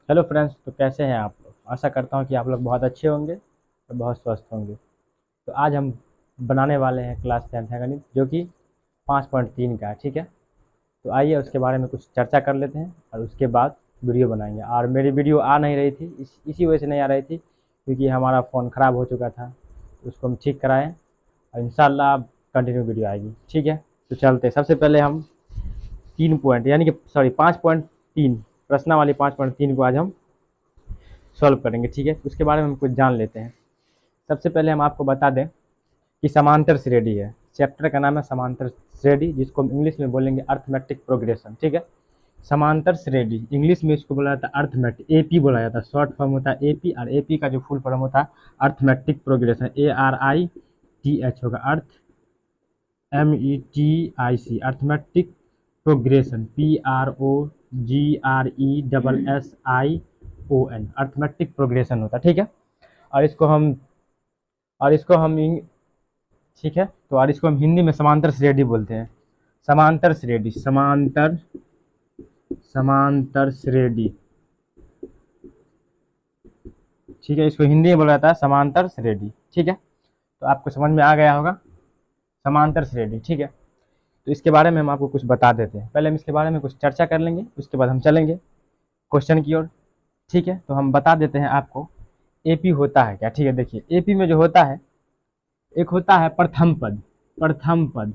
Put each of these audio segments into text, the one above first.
Hello friends, तो कैसे हैं आप लोग। आशा करता हूं कि आप लोग बहुत अच्छे होंगे और बहुत स्वस्थ होंगे। तो आज हम बनाने वाले हैं क्लास 10th है गणित, जो कि 5.3 का है। ठीक है, तो आइए उसके बारे में कुछ चर्चा कर लेते हैं और उसके बाद वीडियो बनाएंगे। और मेरी वीडियो आ नहीं रही थी, इसी वजह से नहीं आ रही थी क्योंकि हमारा फ़ोन ख़राब हो चुका था। तो उसको हम ठीक कराएं और इंशाल्लाह अब कंटिन्यू वीडियो आएगी। ठीक है, तो चलते हैं। सबसे पहले हम 3 पॉइंट यानी कि 5.3 प्रश्न वाली 5.3 को आज हम सॉल्व करेंगे। ठीक है, उसके बारे में हम कुछ जान लेते हैं। सबसे पहले हम आपको बता दें कि समांतर श्रेणी है। चैप्टर का नाम है समांतर श्रेणी, जिसको हम इंग्लिश में बोलेंगे अर्थमेटिक प्रोग्रेशन। ठीक है, समांतर श्रेणी इंग्लिश में इसको बोला जाता है अर्थमेटिक, एपी बोला जाता है। शॉर्ट फॉर्म होता है एपी, और एपी का जो फुल फॉर्म होता है अर्थमेटिक प्रोग्रेशन, ARITH होगा। अर्थ METIC, arithmetic progression, PROGRESSION, arithmetic progression होता है। ठीक है, और इसको हम और इसको हम ठीक है, तो और इसको हम हिंदी में समांतर श्रेणी बोलते हैं। समांतर श्रेणी, समांतर श्रेणी। ठीक है, इसको हिंदी में बोला जाता है समांतर श्रेणी। ठीक है, तो आपको समझ में आ गया होगा समांतर श्रेणी। ठीक है, तो इसके बारे में हम आपको कुछ बता देते हैं। पहले हम इसके बारे में कुछ चर्चा कर लेंगे, उसके बाद हम चलेंगे क्वेश्चन की ओर। ठीक है, तो हम बता देते हैं आपको एपी होता है क्या। ठीक है, देखिए एपी में जो होता है, एक होता है प्रथम पद। प्रथम पद,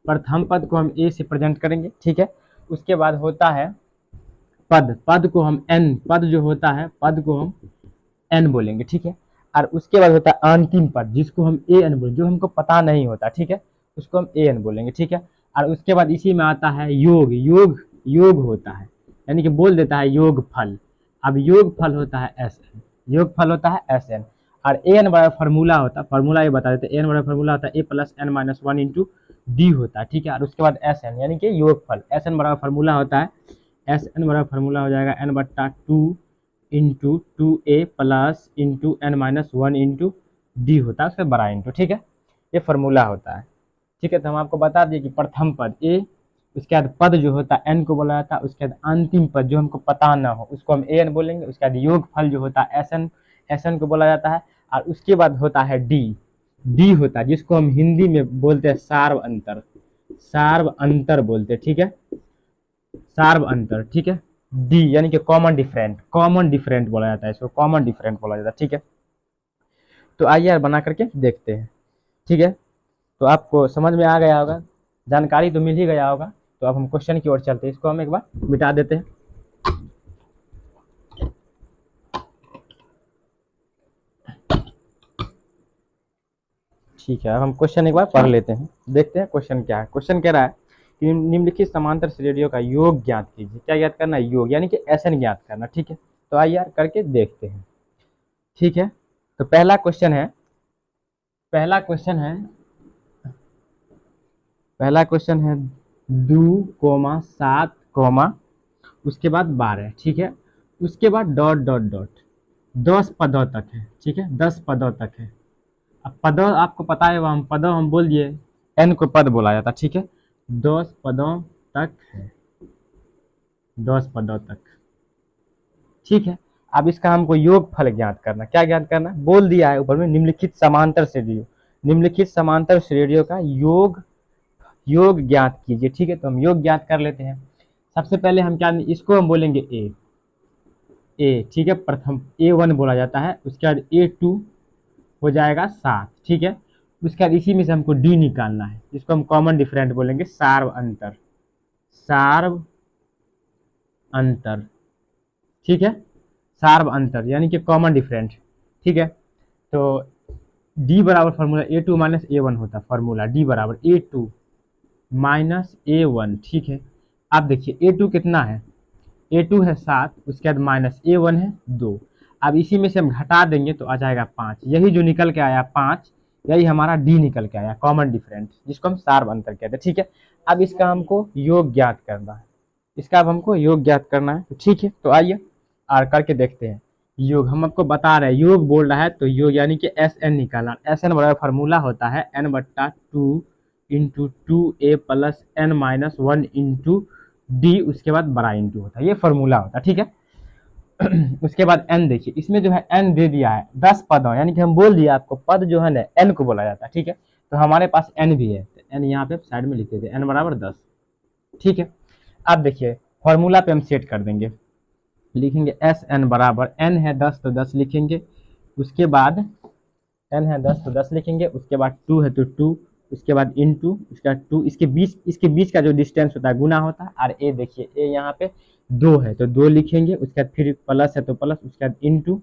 प्रथम पद को हम ए से प्रेजेंट करेंगे। ठीक है, उसके बाद होता है पद। पद को हम एन, पद जो होता है पद को हम एन बोलेंगे। ठीक है, और उसके बाद होता है अंतिम पद, जिसको हम ए एन बोलेंगे, जो हमको पता नहीं होता। ठीक है, उसको हम ए एन बोलेंगे। ठीक है, और उसके बाद इसी में आता है योग। योग होता है, यानी कि बोल देता है योग फल। अब योग फल होता है एस एन, योग फल होता है एस एन। और ए एन बड़ा फार्मूला होता है, फार्मूला ये बता देते हैं। ए एन बड़ा फार्मूला होता है A+n-1 इंटू डी होता है। ठीक है, और उसके बाद एस एन यानी कि योग फल। एस एन बड़ा फार्मूला होता है, एस एन बड़ा फार्मूला हो जाएगा n/2 into 2a plus into n-1 into D होता है, उसका बड़ा इंटू। ठीक है, ये फार्मूला होता है। ठीक है, तो हम आपको बता दिए कि प्रथम पद ए, उसके बाद पद जो होता है एन को बोला जाता है। उसके बाद अंतिम पद जो हमको पता ना हो उसको हम ए एन बोलेंगे। उसके बाद योग फल जो होता है एस एन को बोला जाता है। और उसके बाद होता है डी। डी होता है जिसको हम हिंदी में बोलते हैं सार्व अंतर, सार्व अंतर बोलते हैं। ठीक है, सार्व अंतर। ठीक है, डी यानी कि कॉमन डिफरेंट, कॉमन डिफरेंट बोला जाता है इसको, कॉमन डिफरेंट बोला जाता है। ठीक है, तो आइए यार बना करके देखते हैं। ठीक है, तो आपको समझ में आ गया होगा, जानकारी तो मिल ही गया होगा। तो अब हम क्वेश्चन की ओर चलते हैं। इसको हम एक बार मिटा देते हैं। ठीक है, अब हम क्वेश्चन एक बार पढ़ लेते हैं, देखते हैं क्वेश्चन क्या है। क्वेश्चन कह रहा है कि निम्नलिखित समांतर श्रेणियों का योग ज्ञात कीजिए। क्या ज्ञात करना है? योग, यानी कि एसएन ज्ञात करना। ठीक है, तो आइए यार करके देखते हैं। ठीक है, तो पहला क्वेश्चन है, पहला क्वेश्चन है पहला क्वेश्चन है 2, 7, उसके बाद 12। ठीक है, उसके बाद डॉट डॉट डॉट 10 पदों तक है। ठीक है, 10 पदों तक है। अब पदों आपको पता है, वह हम पदों हम बोल दिए, एन को पद बोला जाता है। ठीक है, 10 पदों तक है, 10 पदों तक। ठीक है, अब इसका हमको योग फल ज्ञात करना। क्या ज्ञात करना? बोल दिया है ऊपर में, निम्नलिखित समांतर श्रेणियों, निम्नलिखित समांतर श्रेणियों का योग ज्ञात कीजिए। ठीक है, तो हम योग ज्ञात कर लेते हैं। सबसे पहले हम क्या, इसको हम बोलेंगे ए। ठीक है, प्रथम A1 बोला जाता है। उसके बाद A2 हो जाएगा 7। ठीक है, उसके बाद इसी में से हमको डी निकालना है, जिसको हम कॉमन डिफरेंट बोलेंगे, सार्व अंतर, सार्व अंतर। ठीक है, सार्व अंतर यानी कि कॉमन डिफरेंट। ठीक है, तो डी बराबर फार्मूला A2 - A1 होता है। फार्मूला डी बराबर A2 - A1। ठीक है, अब देखिए A2 कितना है, A2 है 7, उसके बाद माइनस A1 है 2। अब इसी में से हम घटा देंगे तो आ जाएगा 5। यही जो निकल के आया 5, यही हमारा डी निकल के आया, कॉमन डिफरेंस, जिसको हम सार्व अंतर कहते हैं। ठीक है, अब इसका हमको योग ज्ञात करना है, इसका अब हमको योग ज्ञात करना है। ठीक है, तो आइए और करके देखते हैं। योग हम आपको बता रहे हैं, योग बोल रहा है तो योग यानी कि एस एन निकालना। एस एन बराबर फार्मूला होता है n/2 into 2a plus n-1 into D, उसके बाद बड़ा इंटू होता है, ये फार्मूला होता है। ठीक है, उसके बाद n देखिए, इसमें जो है n दे दिया है 10 पद हो, यानी कि हम बोल दिया आपको पद जो है ना n को बोला जाता है, ठीक है। तो हमारे पास n भी है, तो n यहाँ पे साइड में लिख देते हैं, n बराबर 10, ठीक है। अब देखिए फॉर्मूला पे हम सेट कर देंगे, लिखेंगे एस एन बराबर, n है 10 तो 10 लिखेंगे, उसके बाद n है 10 तो 10 लिखेंगे, उसके बाद 2 है तो 2, उसके बाद इंटू, उसके बाद 2, इसके बीच का जो डिस्टेंस होता है गुना होता है, और ए देखिए ए यहाँ पे 2 है तो 2 लिखेंगे, उसके बाद फिर प्लस है तो प्लस, उसके बाद इंटू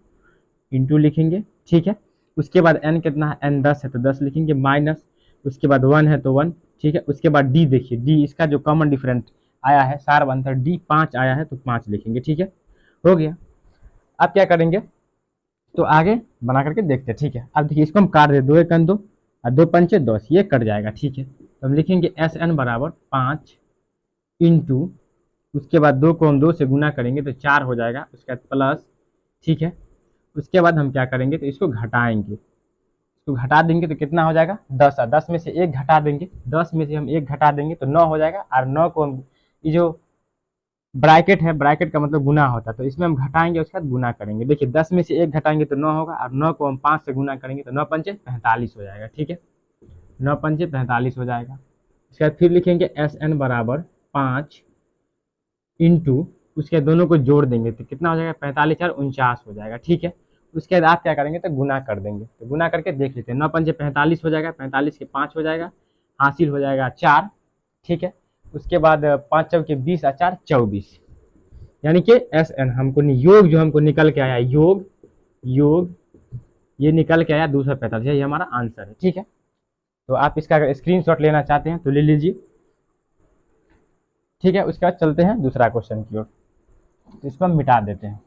इंटू लिखेंगे, ठीक है। उसके बाद n कितना है, n 10 है तो 10 लिखेंगे, माइनस, उसके बाद 1 है तो 1, ठीक है। उसके बाद d देखिए, d इसका जो कॉमन डिफरेंट आया है सार अंतर d 5 आया है तो 5 लिखेंगे, ठीक है, हो गया। अब क्या करेंगे, तो आगे बना करके देखते हैं, ठीक है। अब देखिए इसको हम काट दे, 2 1 2 और 2 5 10, ये कट जाएगा, ठीक है। तो हम लिखेंगे एस एन बराबर 5 इंटू, उसके बाद 2 को हम 2 से गुना करेंगे तो 4 हो जाएगा, उसके बाद प्लस, ठीक है। उसके बाद हम क्या करेंगे, तो इसको घटाएंगे, इसको घटा देंगे तो कितना हो जाएगा 10, 10 में से 1 घटा देंगे, 10 में से हम 1 घटा देंगे तो 9 हो जाएगा, और 9 को हम, ये जो ब्रैकेट है, ब्रैकेट का मतलब गुना होता है, तो इसमें हम घटाएंगे उसके बाद गुना करेंगे। देखिए 10 में से 1 घटाएंगे तो 9 होगा, और 9 को हम 5 से गुना करेंगे तो 9 पंचे 45 हो जाएगा, ठीक है, 9 पंचे 45 हो जाएगा। उसके बाद फिर लिखेंगे एस एन बराबर 5 इंटू, उसके दोनों को जोड़ देंगे तो कितना हो जाएगा 45 और 49 हो जाएगा, ठीक है। उसके बाद आप क्या करेंगे, तो गुना कर देंगे, तो गुना करके देख लेते हैं, 9 पंचे 45 हो जाएगा, 45 के 5 हो जाएगा, हासिल हो जाएगा 4, ठीक है। उसके बाद 5 चौके 20 और 4 24, यानी कि एस एन हमको योग जो हमको निकल के आया, योग योग ये निकल के आया 245, ये हमारा आंसर है, ठीक है। तो आप इसका अगर स्क्रीनशॉट लेना चाहते हैं तो ले लीजिए, ठीक है। उसके बाद चलते हैं दूसरा क्वेश्चन की ओर, तो इसको हम मिटा देते हैं।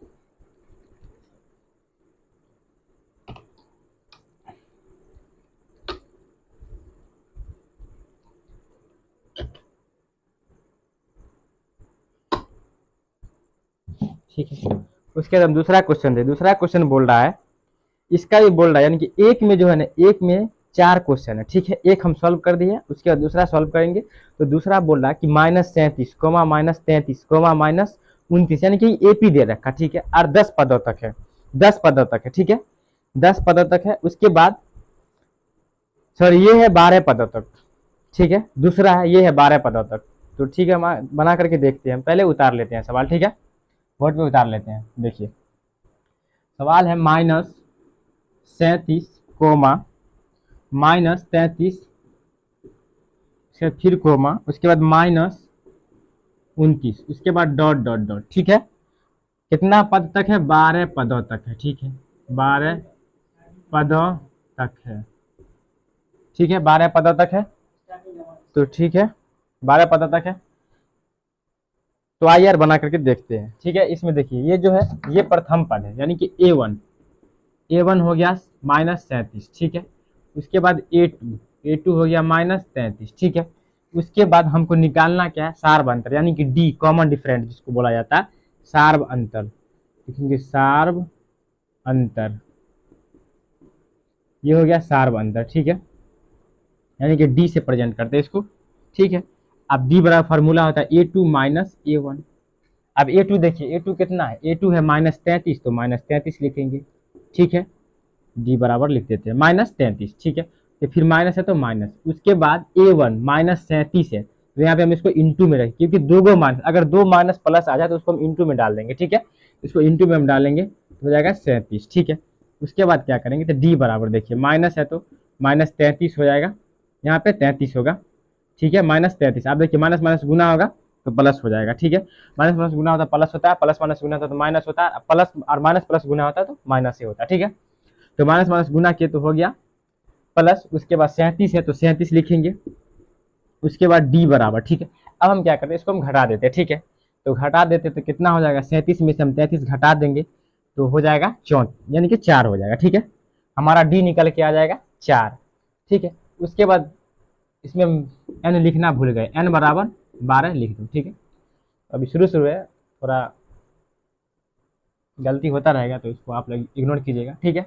ठीक है, उसके बाद हम दूसरा क्वेश्चन दे, दूसरा क्वेश्चन बोल रहा है, इसका भी बोल रहा है, यानी कि एक में जो है ना, एक में 4 क्वेश्चन है, ठीक है। एक हम सॉल्व कर दिए, उसके बाद दूसरा सॉल्व करेंगे, तो दूसरा बोल रहा है कि -37, -33, -29, यानी कि एपी दे रखा, ठीक है, और 10 पदों तक है, 10 पदों तक है, ठीक है, 10 पदों तक है। उसके बाद सर ये है 12 पदों तक, ठीक है, दूसरा है ये है 12 पदों तक, तो ठीक है हम बना करके देखते हैं, पहले उतार लेते हैं सवाल, ठीक है, बोर्ड पे उतार लेते हैं। देखिए सवाल है -37, -33, फिर कोमा, उसके बाद -29, उसके बाद डॉट डॉट डॉट, ठीक है। कितना पद तक है, 12 पदों तक है, ठीक है, 12 पदों तक है, ठीक है, 12 पदों तक है, तो ठीक है 12 पदों तक है। तो आइए यार बना करके देखते हैं, ठीक है। इसमें देखिए ये जो है ये प्रथम पद है, यानी कि A1 हो गया -37, ठीक है। उसके बाद A2 हो गया -33, ठीक है। उसके बाद हमको निकालना क्या है, सार्व अंतर, यानी कि D कॉमन डिफरेंट जिसको बोला जाता है, सार्व अंतर, लिखेंगे सार्व अंतर, ये हो गया सार्व अंतर, ठीक है, यानी कि D से प्रेजेंट करते हैं इसको, ठीक है। अब D बराबर फार्मूला होता है A2 - A1। अब A2 देखिए, A2 कितना है, A2 है -33, तो -33 लिखेंगे, ठीक है, D बराबर लिख देते हैं -33, ठीक है। तो फिर माइनस है तो माइनस, उसके बाद A1 -37 है, तो यहाँ पे हम इसको इंटू में रखें, क्योंकि दो माइनस, अगर 2 माइनस प्लस आ जाए तो उसको हम इंटू में डाल देंगे, ठीक है। इसको इंटू में हम डालेंगे तो हो जाएगा 37, ठीक है। उसके बाद क्या करेंगे, तो D बराबर देखिए माइनस है तो -33 हो जाएगा, यहाँ पे 33 होगा, ठीक है, -33। आप देखिए माइनस माइनस गुना होगा तो प्लस हो जाएगा, ठीक है, माइनस माइनस गुना होता है प्लस होता है, प्लस माइनस गुना होता है तो माइनस होता है, प्लस और माइनस प्लस गुना होता है तो माइनस ही होता है, ठीक है। तो माइनस माइनस गुना किए तो हो गया प्लस, उसके बाद 37 है तो 37 लिखेंगे, उसके बाद D बराबर, ठीक है। अब हम क्या करते हैं, इसको हम घटा देते हैं, ठीक है। तो घटा देते तो कितना हो जाएगा, 37 में से हम 33 घटा देंगे तो हो जाएगा 34, यानी कि 4 हो जाएगा, ठीक है। हमारा D निकल के आ जाएगा 4, ठीक है। उसके बाद इसमें n लिखना भूल गए, n बराबर 12 लिख दो, ठीक है। अभी शुरू है, थोड़ा गलती होता रहेगा तो इसको आप लोग इग्नोर कीजिएगा, ठीक है।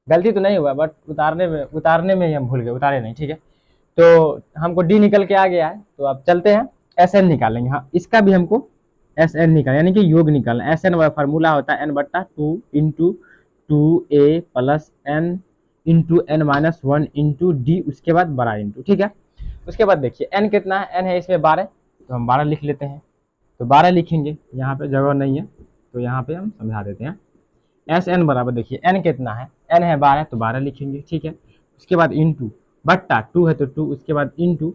गलती तो नहीं हुआ, बट उतारने में ही हम भूल गए, उतारे नहीं, ठीक है। तो हमको D निकल के आ गया है, तो अब चलते हैं SN निकालेंगे। हाँ, इसका भी हमको एस एन निकाल यानी कि योग निकालना। एस एन फार्मूला होता है n/2 × 2a + n/1 × d, उसके बाद बड़ा इंटू, ठीक है। उसके बाद देखिए n कितना है, n है इसमें 12, तो हम 12 लिख लेते हैं। तो 12 लिखेंगे, यहाँ पे जगह नहीं है तो यहाँ पे हम समझा देते हैं। एस एन बराबर देखिए n कितना है, n है 12 तो 12 लिखेंगे, ठीक है। उसके बाद इंटू बट्टा 2 है तो 2, उसके बाद इंटू,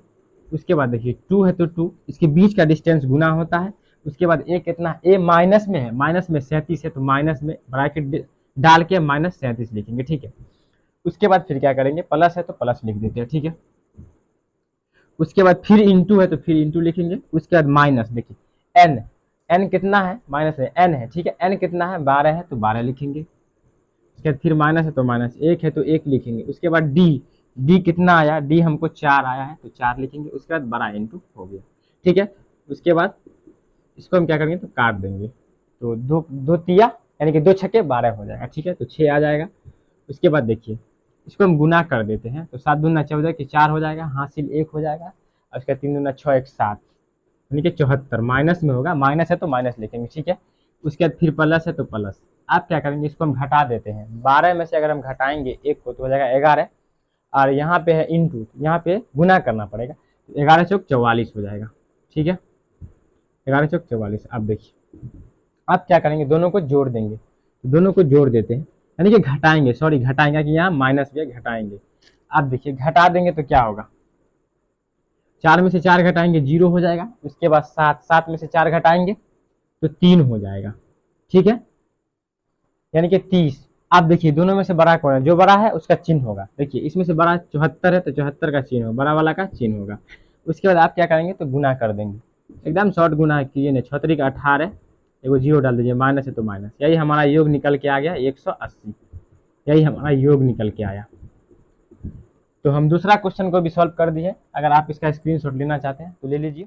उसके बाद देखिए 2 है तो 2, इसके बीच का डिस्टेंस गुना होता है। उसके बाद a कितना, a माइनस में है, माइनस में 37 है तो माइनस में ब्रैकेट डाल के -37 लिखेंगे, ठीक है। उसके बाद फिर क्या करेंगे, प्लस है तो प्लस लिख देते हैं, ठीक है। उसके बाद फिर इंटू है तो फिर इंटू लिखेंगे। उसके बाद माइनस, देखिए एन, एन कितना है, माइनस में एन है, ठीक है। एन कितना है, 12 है तो 12 लिखेंगे। उसके बाद फिर माइनस है तो माइनस, 1 है तो 1 लिखेंगे। उसके बाद डी, डी कितना आया, डी हमको 4 आया है तो 4 लिखेंगे। उसके बाद बड़ा इंटू हो गया, ठीक है। उसके बाद इसको हम क्या करेंगे, तो काट देंगे। तो दो दो तिया यानी कि 2 छक्के 12 हो जाएगा, ठीक है, तो 6 आ जाएगा। उसके बाद देखिए इसको हम गुना कर देते हैं, तो 7 दूना 14 की 4 हो जाएगा, हासिल 1 हो जाएगा। और उसका 3 दूना 6 1 7 यानी कि 74, माइनस में होगा, माइनस है तो माइनस लिखेंगे, ठीक है। उसके बाद फिर प्लस है तो प्लस। आप क्या करेंगे, इसको हम घटा देते हैं। 12 में से अगर हम घटाएंगे 1 को तो हो जाएगा 11, और यहाँ पे है इंटू, यहाँ पे गुना करना पड़ेगा, 11 चौक 44 हो जाएगा, ठीक है। 11 चौक 44। अब देखिए आप क्या करेंगे, दोनों को जोड़ देंगे। तो दोनों को जोड़ देते हैं यानी कि घटाएंगे, सॉरी घटाएंगे कि यहाँ माइनस भी है, घटाएंगे। अब देखिए घटा देंगे तो क्या होगा, 4 में से 4 घटाएंगे 0 हो जाएगा। उसके बाद 7, 7 में से 4 घटाएंगे तो 3 हो जाएगा, ठीक है, यानी कि 30। आप देखिए दोनों में से बड़ा कौन है, जो बड़ा है उसका चिन्ह होगा। देखिए इसमें से बड़ा 74 है तो 74 का चिन्ह होगा, बड़ा वाला का चिन्ह होगा। उसके बाद आप क्या करेंगे, तो गुना कर देंगे, एकदम शॉर्ट गुना कीजिए, नहीं 6 18, एगो 0 डाल दीजिए, माइनस है तो माइनस। यही हमारा योग निकल के आ गया 180, यही हमारा योग निकल के आया। तो हम दूसरा क्वेश्चन को भी सॉल्व कर दिए। अगर आप इसका स्क्रीनशॉट लेना चाहते हैं तो ले लीजिए।